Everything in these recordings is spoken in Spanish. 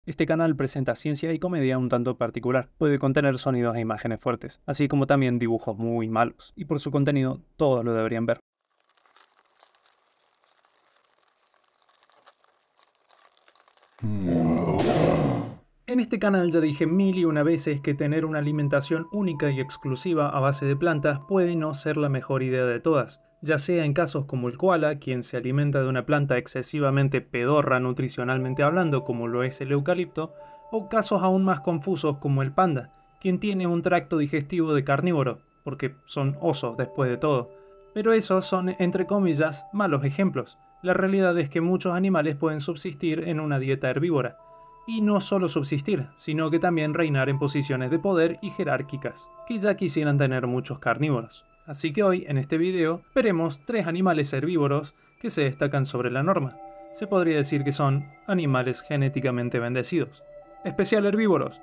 Este canal presenta ciencia y comedia un tanto particular. Puede contener sonidos e imágenes fuertes, así como también dibujos muy malos. Y por su contenido, todos lo deberían ver. En este canal ya dije mil y una veces que tener una alimentación única y exclusiva a base de plantas puede no ser la mejor idea de todas, ya sea en casos como el koala, quien se alimenta de una planta excesivamente pedorra nutricionalmente hablando como lo es el eucalipto, o casos aún más confusos como el panda, quien tiene un tracto digestivo de carnívoro, porque son osos después de todo. Pero esos son, entre comillas, malos ejemplos. La realidad es que muchos animales pueden subsistir en una dieta herbívora. Y no solo subsistir, sino que también reinar en posiciones de poder y jerárquicas, que ya quisieran tener muchos carnívoros. Así que hoy, en este video, veremos 3 animales herbívoros que se destacan sobre la norma. Se podría decir que son animales genéticamente bendecidos. Especial herbívoros.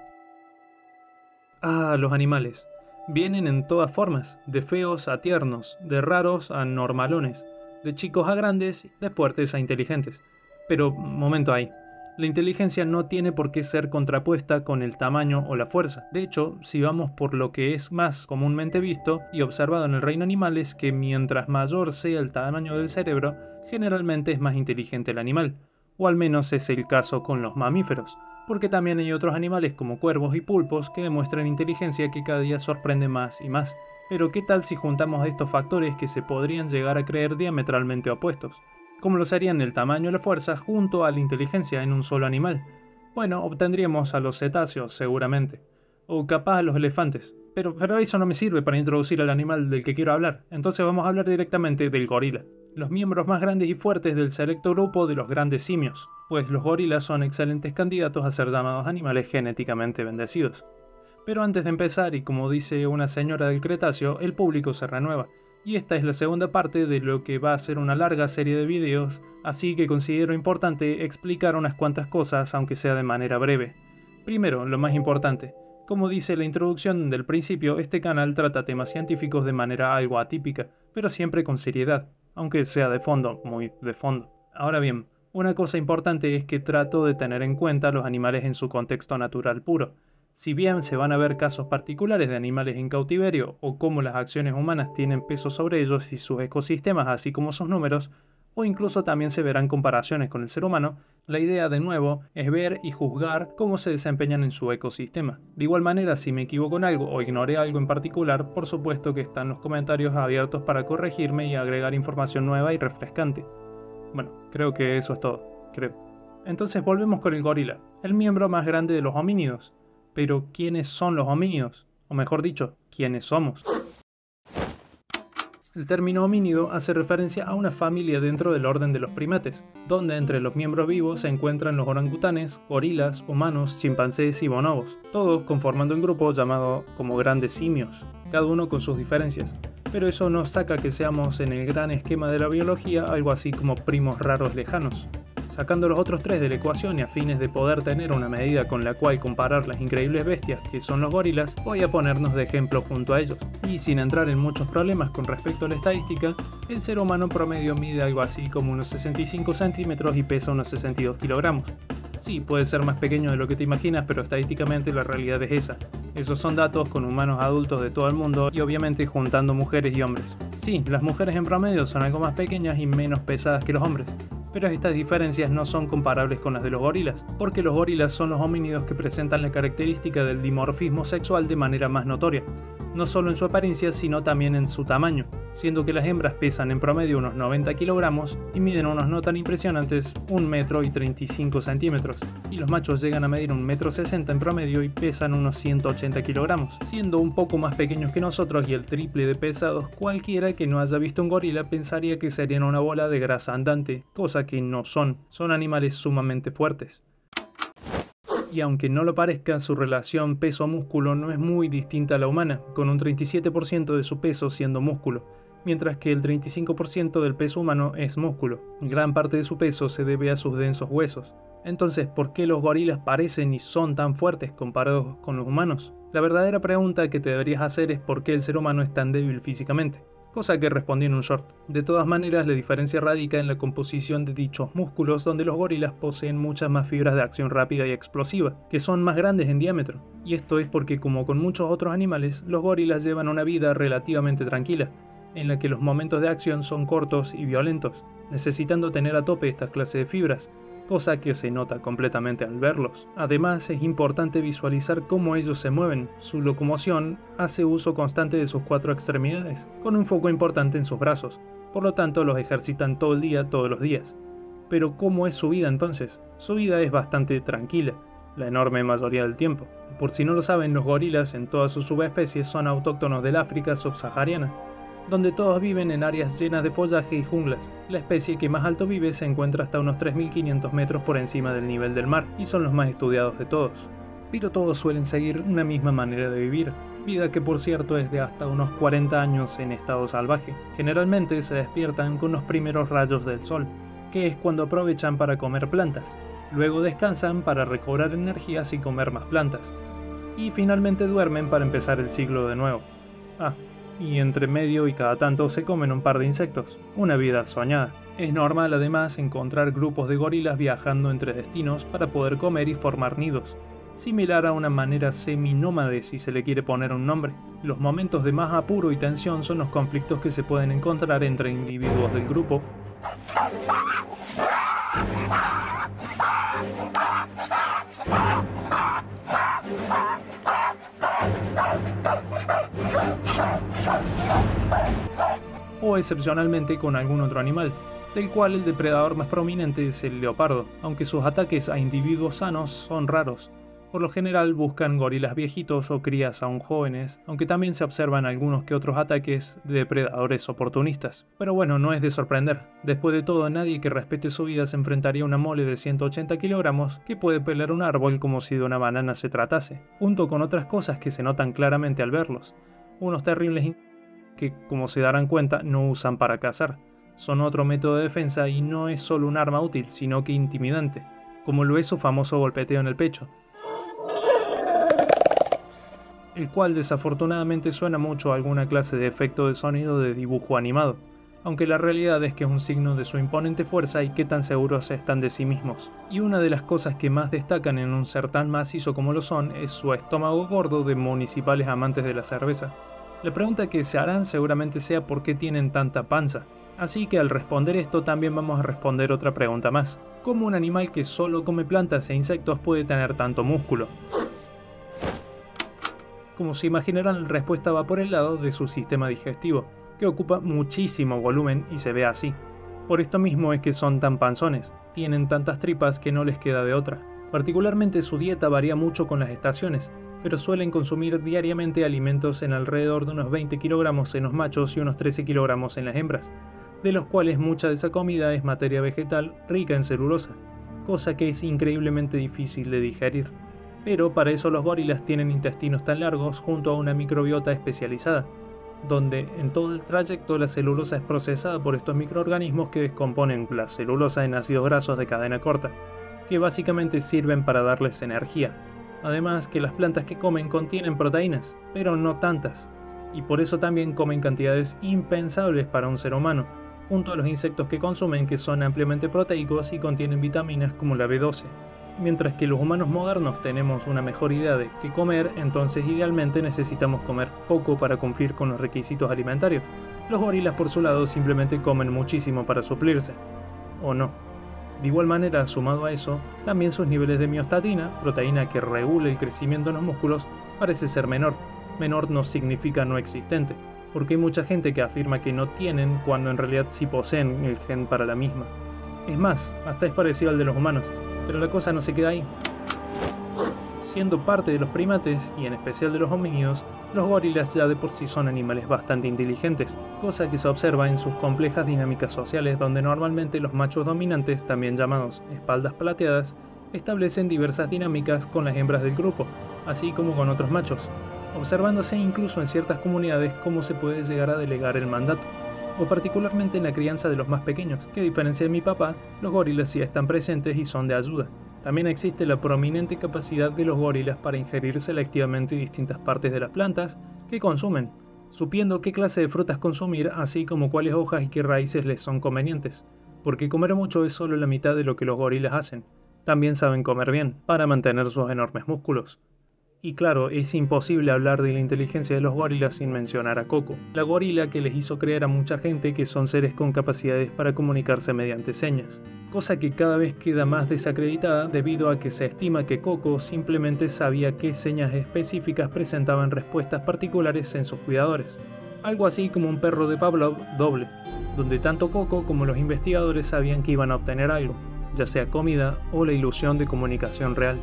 Los animales. Vienen en todas formas, de feos a tiernos, de raros a normalones, de chicos a grandes, de fuertes a inteligentes. Pero, momento ahí. La inteligencia no tiene por qué ser contrapuesta con el tamaño o la fuerza. De hecho, si vamos por lo que es más comúnmente visto y observado en el reino animal es que mientras mayor sea el tamaño del cerebro, generalmente es más inteligente el animal. O al menos es el caso con los mamíferos, porque también hay otros animales como cuervos y pulpos que demuestran inteligencia que cada día sorprende más y más. Pero ¿qué tal si juntamos estos factores que se podrían llegar a creer diametralmente opuestos? ¿Cómo lo serían el tamaño y la fuerza junto a la inteligencia en un solo animal? Bueno, obtendríamos a los cetáceos seguramente, o capaz a los elefantes, pero eso no me sirve para introducir al animal del que quiero hablar, entonces vamos a hablar directamente del gorila, los miembros más grandes y fuertes del selecto grupo de los grandes simios, pues los gorilas son excelentes candidatos a ser llamados animales genéticamente bendecidos. Pero antes de empezar, y como dice una señora del Cretáceo, el público se renueva. Y esta es la segunda parte de lo que va a ser una larga serie de videos, así que considero importante explicar unas cuantas cosas, aunque sea de manera breve. Primero, lo más importante. Como dice la introducción del principio, este canal trata temas científicos de manera algo atípica, pero siempre con seriedad, aunque sea de fondo, muy de fondo. Ahora bien, una cosa importante es que trato de tener en cuenta los animales en su contexto natural puro. Si bien se van a ver casos particulares de animales en cautiverio o cómo las acciones humanas tienen peso sobre ellos y sus ecosistemas así como sus números, o incluso también se verán comparaciones con el ser humano, la idea de nuevo es ver y juzgar cómo se desempeñan en su ecosistema. De igual manera, si me equivoco en algo o ignoré algo en particular, por supuesto que están los comentarios abiertos para corregirme y agregar información nueva y refrescante. Bueno, creo que eso es todo, creo. Entonces volvemos con el gorila, el miembro más grande de los homínidos. Pero, ¿quiénes son los homínidos? O mejor dicho, ¿quiénes somos? El término homínido hace referencia a una familia dentro del orden de los primates, donde entre los miembros vivos se encuentran los orangutanes, gorilas, humanos, chimpancés y bonobos, todos conformando un grupo llamado como grandes simios, cada uno con sus diferencias. Pero eso no saca que seamos en el gran esquema de la biología algo así como primos raros lejanos. Sacando los otros 3 de la ecuación y a fines de poder tener una medida con la cual comparar las increíbles bestias que son los gorilas, voy a ponernos de ejemplo junto a ellos. Y sin entrar en muchos problemas con respecto a la estadística, el ser humano promedio mide algo así como unos 65 centímetros y pesa unos 62 kilogramos. Sí, puede ser más pequeño de lo que te imaginas, pero estadísticamente la realidad es esa. Esos son datos con humanos adultos de todo el mundo y obviamente juntando mujeres y hombres. Sí, las mujeres en promedio son algo más pequeñas y menos pesadas que los hombres. Pero estas diferencias no son comparables con las de los gorilas, porque los gorilas son los homínidos que presentan la característica del dimorfismo sexual de manera más notoria, no solo en su apariencia sino también en su tamaño, siendo que las hembras pesan en promedio unos 90 kilogramos y miden unos no tan impresionantes 1 metro y 35 centímetros, y los machos llegan a medir 1,60 metro en promedio y pesan unos 180 kilogramos, siendo un poco más pequeños que nosotros y el triple de pesados. Cualquiera que no haya visto un gorila pensaría que serían una bola de grasa andante, cosa que no son animales sumamente fuertes. Y aunque no lo parezca, su relación peso-músculo no es muy distinta a la humana, con un 37% de su peso siendo músculo, mientras que el 35% del peso humano es músculo. Gran parte de su peso se debe a sus densos huesos. Entonces, ¿por qué los gorilas parecen y son tan fuertes comparados con los humanos? La verdadera pregunta que te deberías hacer es por qué el ser humano es tan débil físicamente. cosa que respondí en un short. De todas maneras, la diferencia radica en la composición de dichos músculos, donde los gorilas poseen muchas más fibras de acción rápida y explosiva, que son más grandes en diámetro. Y esto es porque, como con muchos otros animales, los gorilas llevan una vida relativamente tranquila, en la que los momentos de acción son cortos y violentos, necesitando tener a tope estas clases de fibras, cosa que se nota completamente al verlos. Además, es importante visualizar cómo ellos se mueven. Su locomoción hace uso constante de sus 4 extremidades, con un foco importante en sus brazos. Por lo tanto, los ejercitan todo el día, todos los días. Pero ¿cómo es su vida entonces? Su vida es bastante tranquila, la enorme mayoría del tiempo. Por si no lo saben, los gorilas en todas sus subespecies son autóctonos del África subsahariana, donde todos viven en áreas llenas de follaje y junglas. La especie que más alto vive se encuentra hasta unos 3.500 metros por encima del nivel del mar, y son los más estudiados de todos. Pero todos suelen seguir una misma manera de vivir, vida que por cierto es de hasta unos 40 años en estado salvaje. Generalmente se despiertan con los primeros rayos del sol, que es cuando aprovechan para comer plantas. Luego descansan para recobrar energías y comer más plantas. Y finalmente duermen para empezar el ciclo de nuevo. Y entre medio y cada tanto se comen un par de insectos. Una vida soñada. Es normal además encontrar grupos de gorilas viajando entre destinos para poder comer y formar nidos, similar a una manera seminómade si se le quiere poner un nombre. Los momentos de más apuro y tensión son los conflictos que se pueden encontrar entre individuos del grupo, o excepcionalmente con algún otro animal, del cual el depredador más prominente es el leopardo, aunque sus ataques a individuos sanos son raros. Por lo general buscan gorilas viejitos o crías aún jóvenes, aunque también se observan algunos que otros ataques de depredadores oportunistas. Pero bueno, no es de sorprender. Después de todo, nadie que respete su vida se enfrentaría a una mole de 180 kilogramos que puede pelar un árbol como si de una banana se tratase, junto con otras cosas que se notan claramente al verlos. Unos terribles que, como se darán cuenta, no usan para cazar. Son otro método de defensa y no es solo un arma útil, sino que intimidante, como lo es su famoso golpeteo en el pecho, el cual desafortunadamente suena mucho a alguna clase de efecto de sonido de dibujo animado, aunque la realidad es que es un signo de su imponente fuerza y qué tan seguros están de sí mismos. Y una de las cosas que más destacan en un ser tan macizo como lo son es su estómago gordo de municipales amantes de la cerveza. La pregunta que se harán seguramente sea por qué tienen tanta panza. Así que al responder esto también vamos a responder otra pregunta más. ¿Cómo un animal que solo come plantas e insectos puede tener tanto músculo? Como se imaginarán, la respuesta va por el lado de su sistema digestivo, que ocupa muchísimo volumen y se ve así. Por esto mismo es que son tan panzones, tienen tantas tripas que no les queda de otra. Particularmente su dieta varía mucho con las estaciones, pero suelen consumir diariamente alimentos en alrededor de unos 20 kilogramos en los machos y unos 13 kilogramos en las hembras, de los cuales mucha de esa comida es materia vegetal rica en celulosa, cosa que es increíblemente difícil de digerir. Pero para eso los gorilas tienen intestinos tan largos junto a una microbiota especializada, donde en todo el trayecto la celulosa es procesada por estos microorganismos que descomponen la celulosa en ácidos grasos de cadena corta, que básicamente sirven para darles energía. Además que las plantas que comen contienen proteínas, pero no tantas, y por eso también comen cantidades impensables para un ser humano, junto a los insectos que consumen que son ampliamente proteicos y contienen vitaminas como la B12. Mientras que los humanos modernos tenemos una mejor idea de qué comer, entonces idealmente necesitamos comer poco para cumplir con los requisitos alimentarios. Los gorilas por su lado simplemente comen muchísimo para suplirse. ¿O no? De igual manera, sumado a eso, también sus niveles de miostatina, proteína que regula el crecimiento en los músculos, parece ser menor. Menor no significa no existente, porque hay mucha gente que afirma que no tienen cuando en realidad sí poseen el gen para la misma. Es más, hasta es parecido al de los humanos. Pero la cosa no se queda ahí. Siendo parte de los primates, y en especial de los homínidos, los gorilas ya de por sí son animales bastante inteligentes, cosa que se observa en sus complejas dinámicas sociales donde normalmente los machos dominantes, también llamados espaldas plateadas, establecen diversas dinámicas con las hembras del grupo, así como con otros machos, observándose incluso en ciertas comunidades cómo se puede llegar a delegar el mandato, o particularmente en la crianza de los más pequeños, que a diferencia de mi papá, los gorilas sí están presentes y son de ayuda. También existe la prominente capacidad de los gorilas para ingerir selectivamente distintas partes de las plantas que consumen, supiendo qué clase de frutas consumir, así como cuáles hojas y qué raíces les son convenientes, porque comer mucho es solo la mitad de lo que los gorilas hacen. También saben comer bien, para mantener sus enormes músculos. Y claro, es imposible hablar de la inteligencia de los gorilas sin mencionar a Coco, la gorila que les hizo creer a mucha gente que son seres con capacidades para comunicarse mediante señas, cosa que cada vez queda más desacreditada debido a que se estima que Coco simplemente sabía qué señas específicas presentaban respuestas particulares en sus cuidadores, algo así como un perro de Pavlov doble, donde tanto Coco como los investigadores sabían que iban a obtener algo, ya sea comida o la ilusión de comunicación real.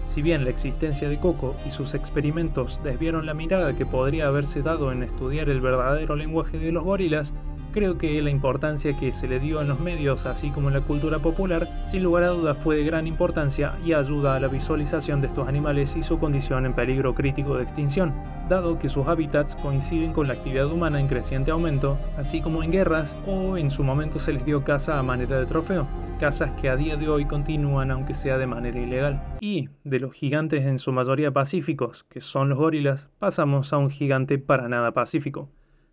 Si bien la existencia de Coco y sus experimentos desviaron la mirada que podría haberse dado en estudiar el verdadero lenguaje de los gorilas, creo que la importancia que se le dio en los medios así como en la cultura popular, sin lugar a dudas fue de gran importancia y ayuda a la visualización de estos animales y su condición en peligro crítico de extinción, dado que sus hábitats coinciden con la actividad humana en creciente aumento, así como en guerras o en su momento se les dio caza a manera de trofeo. Casas que a día de hoy continúan aunque sea de manera ilegal. Y de los gigantes en su mayoría pacíficos, que son los gorilas, pasamos a un gigante para nada pacífico,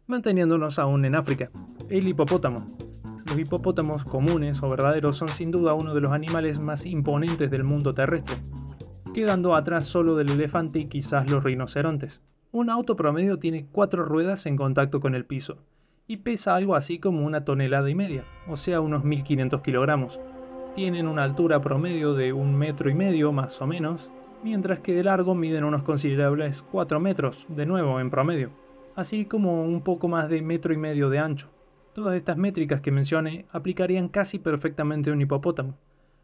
manteniéndonos aún en África, el hipopótamo. Los hipopótamos comunes o verdaderos son sin duda uno de los animales más imponentes del mundo terrestre, quedando atrás solo del elefante y quizás los rinocerontes. Un auto promedio tiene 4 ruedas en contacto con el piso, y pesa algo así como 1,5 toneladas, o sea unos 1500 kilogramos. Tienen una altura promedio de 1,5 metros más o menos, mientras que de largo miden unos considerables 4 metros, de nuevo en promedio, así como un poco más de 1,5 metros de ancho. Todas estas métricas que mencioné aplicarían casi perfectamente a un hipopótamo,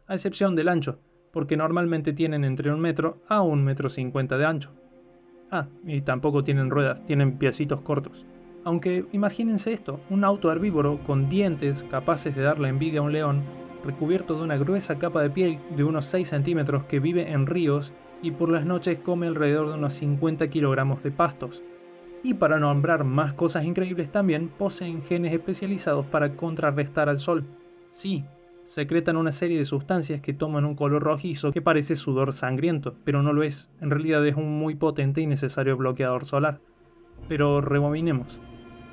a excepción del ancho, porque normalmente tienen entre 1 metro a 1,50 metros de ancho. Y tampoco tienen ruedas, tienen piecitos cortos. Aunque imagínense esto, un auto herbívoro con dientes capaces de darle envidia a un león, recubierto de una gruesa capa de piel de unos 6 centímetros que vive en ríos y por las noches come alrededor de unos 50 kilogramos de pastos. Y para nombrar más cosas increíbles también, poseen genes especializados para contrarrestar al sol. Sí, secretan una serie de sustancias que toman un color rojizo que parece sudor sangriento, pero no lo es, en realidad es un muy potente y necesario bloqueador solar. Pero rebobinemos.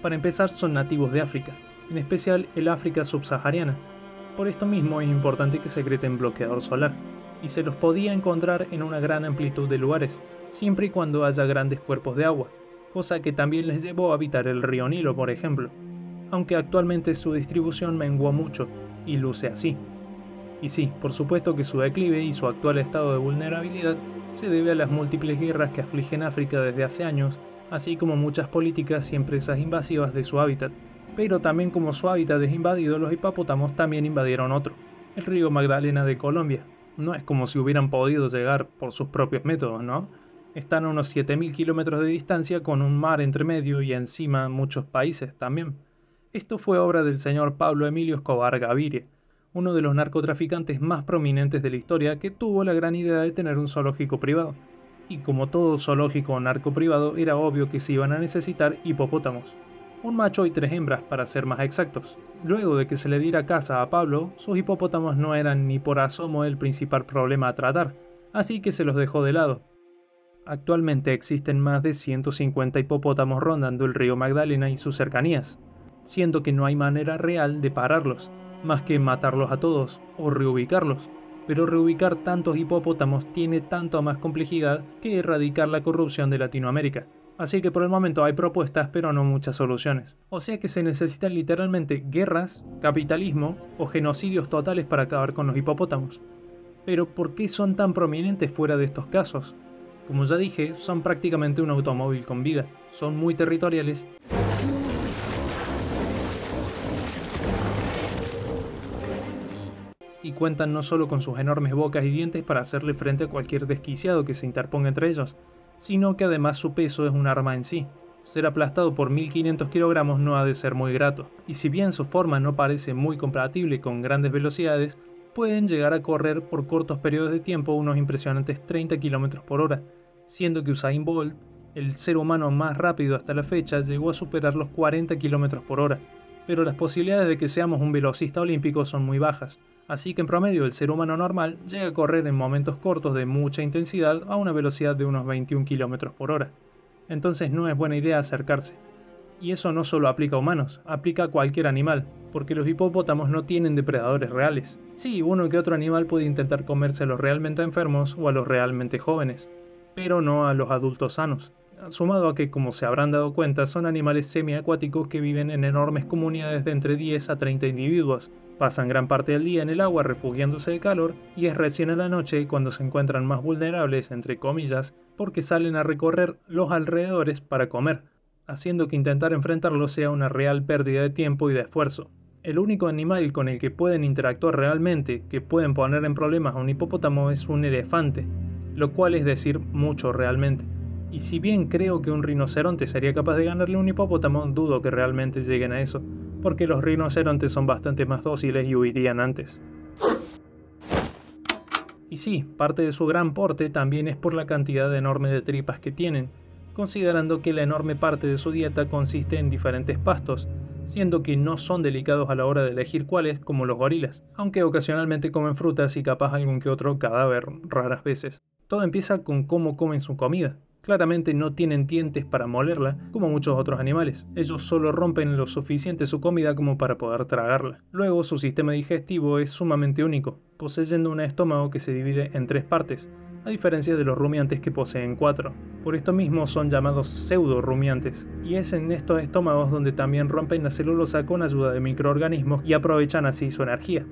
Para empezar, son nativos de África, en especial el África subsahariana. Por esto mismo es importante que secreten bloqueador solar, y se los podía encontrar en una gran amplitud de lugares, siempre y cuando haya grandes cuerpos de agua, cosa que también les llevó a habitar el río Nilo, por ejemplo, aunque actualmente su distribución menguó mucho, y luce así. Y sí, por supuesto que su declive y su actual estado de vulnerabilidad se debe a las múltiples guerras que afligen África desde hace años, así como muchas políticas y empresas invasivas de su hábitat. Pero también como su hábitat es invadido, los hipopótamos también invadieron otro, el río Magdalena de Colombia. No es como si hubieran podido llegar por sus propios métodos, ¿no? Están a unos 7000 kilómetros de distancia con un mar entre medio y encima muchos países también. Esto fue obra del señor Pablo Emilio Escobar Gaviria, uno de los narcotraficantes más prominentes de la historia que tuvo la gran idea de tener un zoológico privado. Y como todo zoológico o narco privado, era obvio que se iban a necesitar hipopótamos. Un macho y 3 hembras para ser más exactos. Luego de que se le diera caza a Pablo, sus hipopótamos no eran ni por asomo el principal problema a tratar, así que se los dejó de lado. Actualmente existen más de 150 hipopótamos rondando el río Magdalena y sus cercanías, siendo que no hay manera real de pararlos, más que matarlos a todos o reubicarlos. Pero reubicar tantos hipopótamos tiene tanto más complejidad que erradicar la corrupción de Latinoamérica. Así que por el momento hay propuestas pero no muchas soluciones. O sea que se necesitan literalmente guerras, capitalismo o genocidios totales para acabar con los hipopótamos. Pero ¿por qué son tan prominentes fuera de estos casos? Como ya dije, son prácticamente un automóvil con vida. Son muy territoriales y cuentan no solo con sus enormes bocas y dientes para hacerle frente a cualquier desquiciado que se interponga entre ellos, sino que además su peso es un arma en sí. Ser aplastado por 1500 kilogramos no ha de ser muy grato, y si bien su forma no parece muy compatible con grandes velocidades, pueden llegar a correr por cortos periodos de tiempo unos impresionantes 30 km por hora, siendo que Usain Bolt, el ser humano más rápido hasta la fecha, llegó a superar los 40 km por hora. Pero las posibilidades de que seamos un velocista olímpico son muy bajas, así que en promedio el ser humano normal llega a correr en momentos cortos de mucha intensidad a una velocidad de unos 21 km por hora. Entonces no es buena idea acercarse. Y eso no solo aplica a humanos, aplica a cualquier animal, porque los hipopótamos no tienen depredadores reales. Sí, uno que otro animal puede intentar comerse a los realmente enfermos o a los realmente jóvenes, pero no a los adultos sanos. Sumado a que, como se habrán dado cuenta, son animales semiacuáticos que viven en enormes comunidades de entre 10 a 30 individuos. Pasan gran parte del día en el agua refugiándose del calor y es recién a la noche cuando se encuentran más vulnerables, entre comillas, porque salen a recorrer los alrededores para comer, haciendo que intentar enfrentarlos sea una real pérdida de tiempo y de esfuerzo. El único animal con el que pueden interactuar realmente, que pueden poner en problemas a un hipopótamo, es un elefante, lo cual es decir mucho realmente. Y si bien creo que un rinoceronte sería capaz de ganarle a un hipopótamo, dudo que realmente lleguen a eso, porque los rinocerontes son bastante más dóciles y huirían antes. Y sí, parte de su gran porte también es por la cantidad enorme de tripas que tienen, considerando que la enorme parte de su dieta consiste en diferentes pastos, siendo que no son delicados a la hora de elegir cuáles, como los gorilas, aunque ocasionalmente comen frutas y capaz algún que otro cadáver, raras veces. Todo empieza con cómo comen su comida. Claramente no tienen dientes para molerla, como muchos otros animales. Ellos solo rompen lo suficiente su comida como para poder tragarla. Luego, su sistema digestivo es sumamente único, poseyendo un estómago que se divide en 3 partes, a diferencia de los rumiantes que poseen 4. Por esto mismo son llamados pseudo-rumiantes, y es en estos estómagos donde también rompen la celulosa con ayuda de microorganismos y aprovechan así su energía.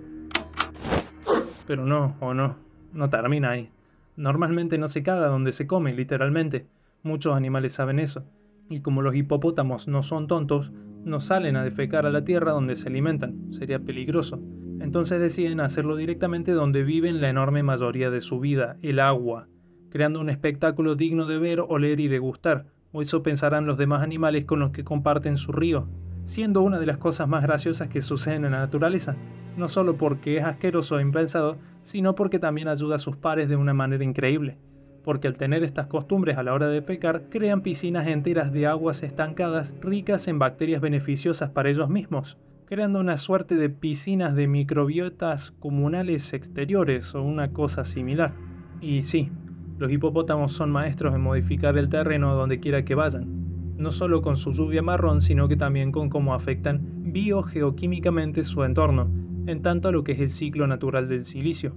Pero no termina ahí. Normalmente no se caga donde se come, literalmente. Muchos animales saben eso. Y como los hipopótamos no son tontos, no salen a defecar a la tierra donde se alimentan. Sería peligroso. Entonces deciden hacerlo directamente donde viven la enorme mayoría de su vida, el agua, creando un espectáculo digno de ver, oler y degustar. O eso pensarán los demás animales con los que comparten su río. Siendo una de las cosas más graciosas que suceden en la naturaleza, no solo porque es asqueroso e impensado, sino porque también ayuda a sus pares de una manera increíble, porque al tener estas costumbres a la hora de defecar, crean piscinas enteras de aguas estancadas ricas en bacterias beneficiosas para ellos mismos, creando una suerte de piscinas de microbiotas comunales exteriores o una cosa similar. Y sí, los hipopótamos son maestros en modificar el terreno donde quiera que vayan, no solo con su lluvia marrón, sino que también con cómo afectan biogeoquímicamente su entorno, en tanto a lo que es el ciclo natural del silicio,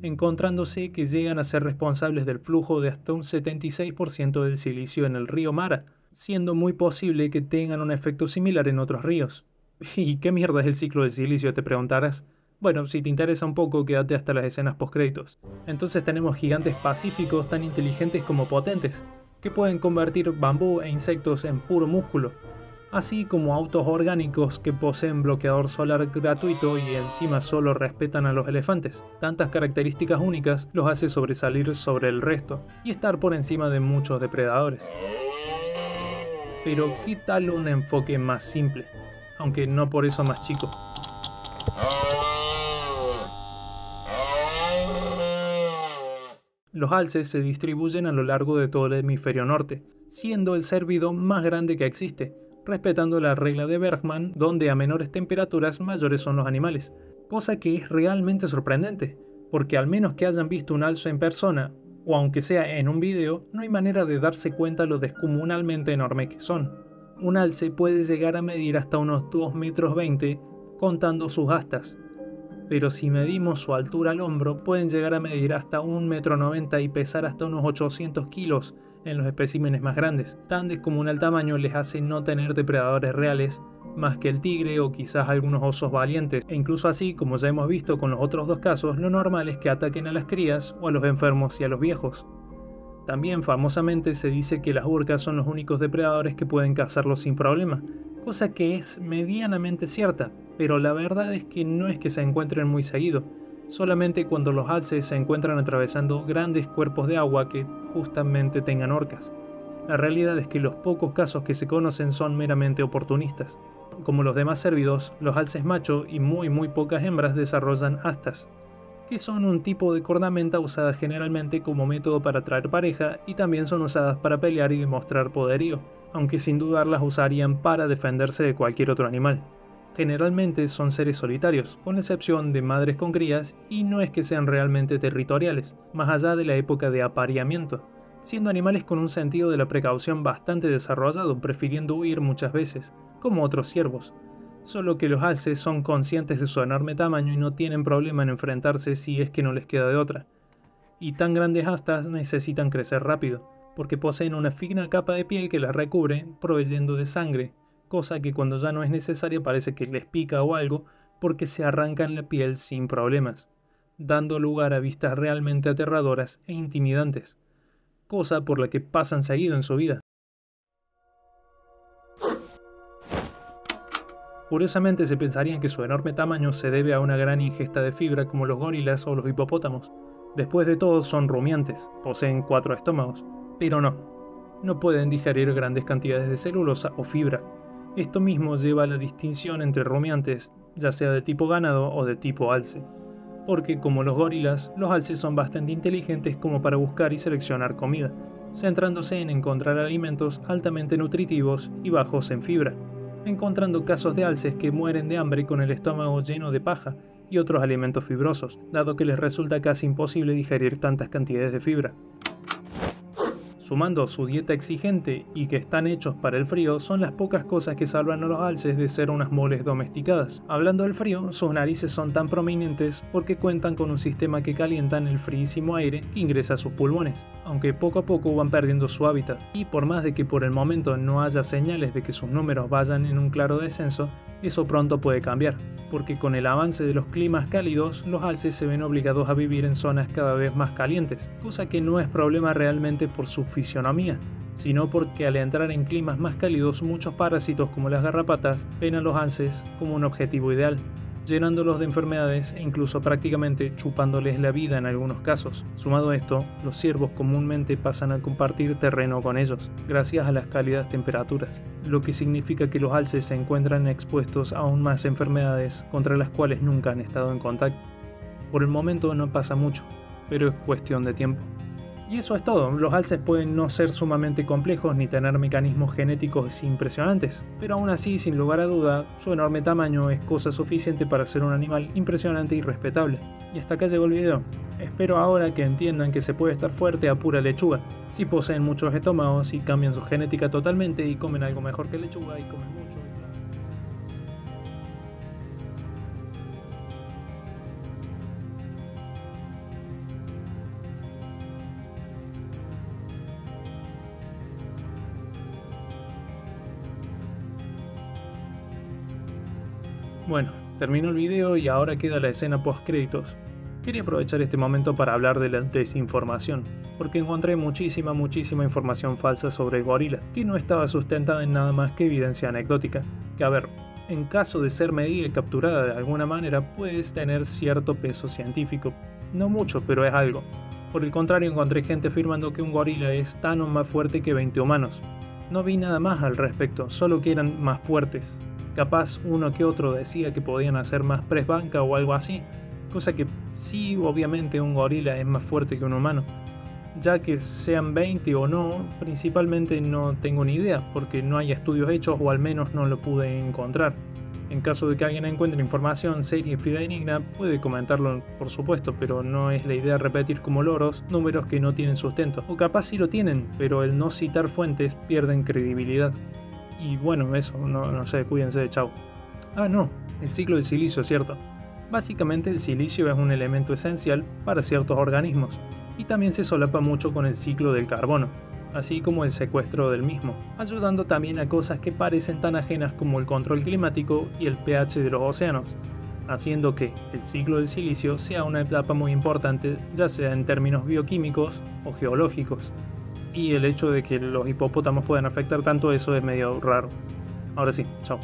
encontrándose que llegan a ser responsables del flujo de hasta un 76% del silicio en el río Mara, siendo muy posible que tengan un efecto similar en otros ríos. ¿Y qué mierda es el ciclo del silicio?, te preguntarás. Bueno, si te interesa un poco, quédate hasta las escenas postcréditos. Entonces tenemos gigantes pacíficos tan inteligentes como potentes, que pueden convertir bambú e insectos en puro músculo, así como autos orgánicos que poseen bloqueador solar gratuito y encima solo respetan a los elefantes. Tantas características únicas los hace sobresalir sobre el resto y estar por encima de muchos depredadores. Pero ¿qué tal un enfoque más simple? Aunque no por eso más chico. Los alces se distribuyen a lo largo de todo el hemisferio norte, siendo el cérvido más grande que existe, respetando la regla de Bergman, donde a menores temperaturas mayores son los animales, cosa que es realmente sorprendente, porque al menos que hayan visto un alce en persona, o aunque sea en un video, no hay manera de darse cuenta lo descomunalmente enormes que son. Un alce puede llegar a medir hasta unos 2,20 metros contando sus astas, pero si medimos su altura al hombro, pueden llegar a medir hasta 1,90 metros y pesar hasta unos 800 kilos en los especímenes más grandes. Tan descomunal tamaño les hace no tener depredadores reales, más que el tigre o quizás algunos osos valientes, e incluso así, como ya hemos visto con los otros dos casos, lo normal es que ataquen a las crías o a los enfermos y a los viejos. También famosamente se dice que las orcas son los únicos depredadores que pueden cazarlos sin problema, cosa que es medianamente cierta, pero la verdad es que no es que se encuentren muy seguido, solamente cuando los alces se encuentran atravesando grandes cuerpos de agua que justamente tengan orcas. La realidad es que los pocos casos que se conocen son meramente oportunistas. Como los demás cérvidos, los alces macho y muy pocas hembras desarrollan astas, que son un tipo de cornamenta usada generalmente como método para atraer pareja y también son usadas para pelear y demostrar poderío, aunque sin dudar las usarían para defenderse de cualquier otro animal. Generalmente son seres solitarios, con excepción de madres con crías, y no es que sean realmente territoriales, más allá de la época de apareamiento, siendo animales con un sentido de la precaución bastante desarrollado, prefiriendo huir muchas veces, como otros ciervos. Solo que los alces son conscientes de su enorme tamaño y no tienen problema en enfrentarse si es que no les queda de otra. Y tan grandes astas necesitan crecer rápido, porque poseen una fina capa de piel que las recubre, proveyendo de sangre, cosa que cuando ya no es necesaria parece que les pica o algo, porque se arrancan la piel sin problemas, dando lugar a vistas realmente aterradoras e intimidantes, cosa por la que pasan seguido en su vida. Curiosamente se pensaría que su enorme tamaño se debe a una gran ingesta de fibra como los gorilas o los hipopótamos. Después de todo son rumiantes, poseen 4 estómagos, pero no pueden digerir grandes cantidades de celulosa o fibra. Esto mismo lleva a la distinción entre rumiantes, ya sea de tipo ganado o de tipo alce, porque como los gorilas, los alces son bastante inteligentes como para buscar y seleccionar comida, centrándose en encontrar alimentos altamente nutritivos y bajos en fibra, encontrando casos de alces que mueren de hambre con el estómago lleno de paja y otros alimentos fibrosos, dado que les resulta casi imposible digerir tantas cantidades de fibra. Sumando su dieta exigente y que están hechos para el frío, son las pocas cosas que salvan a los alces de ser unas moles domesticadas. Hablando del frío, sus narices son tan prominentes porque cuentan con un sistema que calientan el fríísimo aire que ingresa a sus pulmones, aunque poco a poco van perdiendo su hábitat. Y por más de que por el momento no haya señales de que sus números vayan en un claro descenso, eso pronto puede cambiar, porque con el avance de los climas cálidos, los alces se ven obligados a vivir en zonas cada vez más calientes, cosa que no es problema realmente por su fisionomía, sino porque al entrar en climas más cálidos muchos parásitos como las garrapatas ven a los alces como un objetivo ideal, llenándolos de enfermedades e incluso prácticamente chupándoles la vida en algunos casos. Sumado a esto, los ciervos comúnmente pasan a compartir terreno con ellos, gracias a las cálidas temperaturas, lo que significa que los alces se encuentran expuestos a aún más enfermedades contra las cuales nunca han estado en contacto. Por el momento no pasa mucho, pero es cuestión de tiempo. Y eso es todo. Los alces pueden no ser sumamente complejos ni tener mecanismos genéticos impresionantes, pero aún así, sin lugar a duda, su enorme tamaño es cosa suficiente para ser un animal impresionante y respetable. Y hasta acá llegó el video. Espero ahora que entiendan que se puede estar fuerte a pura lechuga, si poseen muchos estómagos y cambian su genética totalmente y comen algo mejor que lechuga y comen mucho. Bueno, terminó el video y ahora queda la escena post créditos. Quería aprovechar este momento para hablar de la desinformación, porque encontré muchísima información falsa sobre el gorila, que no estaba sustentada en nada más que evidencia anecdótica, que a ver, en caso de ser medida y capturada de alguna manera puedes tener cierto peso científico, no mucho, pero es algo. Por el contrario, encontré gente afirmando que un gorila es tan o más fuerte que 20 humanos. No vi nada más al respecto, solo que eran más fuertes. Capaz uno que otro decía que podían hacer más press banca o algo así, cosa que sí, obviamente un gorila es más fuerte que un humano. Ya que sean 20 o no, principalmente no tengo ni idea, porque no hay estudios hechos o al menos no lo pude encontrar. En caso de que alguien encuentre información seria y fidedigna, puede comentarlo por supuesto, pero no es la idea repetir como loros números que no tienen sustento. O capaz sí lo tienen, pero el no citar fuentes pierden credibilidad. Y bueno, eso, no sé, cuídense, chao. Ah, no, el ciclo del silicio, cierto. Básicamente el silicio es un elemento esencial para ciertos organismos, y también se solapa mucho con el ciclo del carbono, así como el secuestro del mismo, ayudando también a cosas que parecen tan ajenas como el control climático y el pH de los océanos, haciendo que el ciclo del silicio sea una etapa muy importante, ya sea en términos bioquímicos o geológicos. Y el hecho de que los hipopótamos puedan afectar tanto eso es medio raro. Ahora sí, chao.